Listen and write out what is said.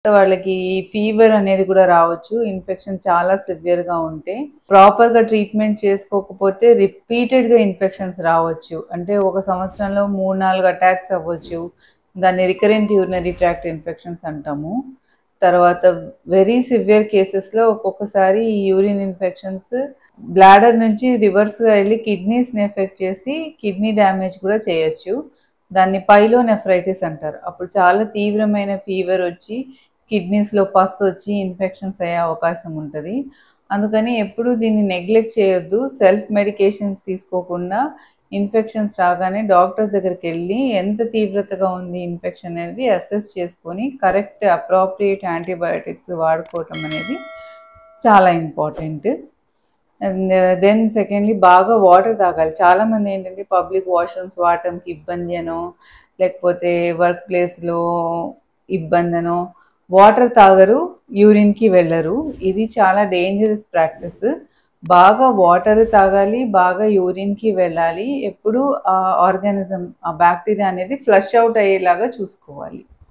వాళ్ళకి ఫీవర్ అనేది కూడా రావచ్చు. ఇన్ఫెక్షన్ చాలా సివియర్‌గా ఉంటే. ప్రాపర్‌గా ట్రీట్మెంట్ చేసుకోకపోతే రిపీటెడ్‌గా ఇన్ఫెక్షన్స్ రావచ్చు. అంటే ఒక సంవత్సరంలో 3, 4 అటాక్స్ అవ్వచ్చు. దాన్ని రికరెంట్ యూరినరీ ట్రాక్ట్ ఇన్ఫెక్షన్స్ అంటాము. తర్వాత వెరీ సివియర్ కేసెస్‌లో ఒక్కొక్కసారి ఈ యూరిన్ ఇన్ఫెక్షన్స్ బ్లాడర్ నుంచి రివర్స్‌గా ఎళ్లి కిడ్నీస్‌ని ఎఫెక్ట్ చేసి కిడ్నీ డ్యామేజ్ కూడా చేయొచ్చు. దాన్ని పైలోనెఫ్రైటిస్ అంటారు. అప్పుడు చాలా తీవ్రమైన ఫీవర్ వచ్చి కిడ్నీస్‌లో పస్ వచ్చి ఇన్ఫెక్షన్స్ అయ్యే అవకాశం ఉంటది. అందుకని ఎప్పుడూ దీన్ని నెగ్లెక్ట్ చేయొద్దు. సెల్ఫ్ మెడికేషన్స్ తీసుకోకుండా ఇన్ఫెక్షన్స్ రాగానే డాక్టర్ దగ్గరికెళ్ళి ఎంత తీవ్రతగా ఉంది ఇన్ఫెక్షన్ అనేది అసెస్ చేసుకొని కరెక్ట్ అప్రోప్రియేట్ యాంటీబయోటిక్స్ వాడుకోవటం అనేది చాలా ఇంపార్టెంట్. అండ్ దెన్ సెకండ్‌లీ బాగా వాటర్ తాగాలి. చాలామంది ఏంటంటే పబ్లిక్ వాష్‌రూమ్స్ వాడటంకి ఇబ్బంది అనో, లేకపోతే వర్క్ ప్లేస్‌లో ఇబ్బందనో వాటర్ తాగరు, యూరిన్‌కి వెళ్ళరు. ఇది చాలా డేంజరస్ ప్రాక్టీస్. బాగా వాటర్ తాగాలి, బాగా యూరిన్‌కి వెళ్ళాలి. ఎప్పుడూ ఆ ఆర్గానిజం, ఆ బ్యాక్టీరియా అనేది ఫ్లష్ ఔట్ అయ్యేలాగా చూసుకోవాలి.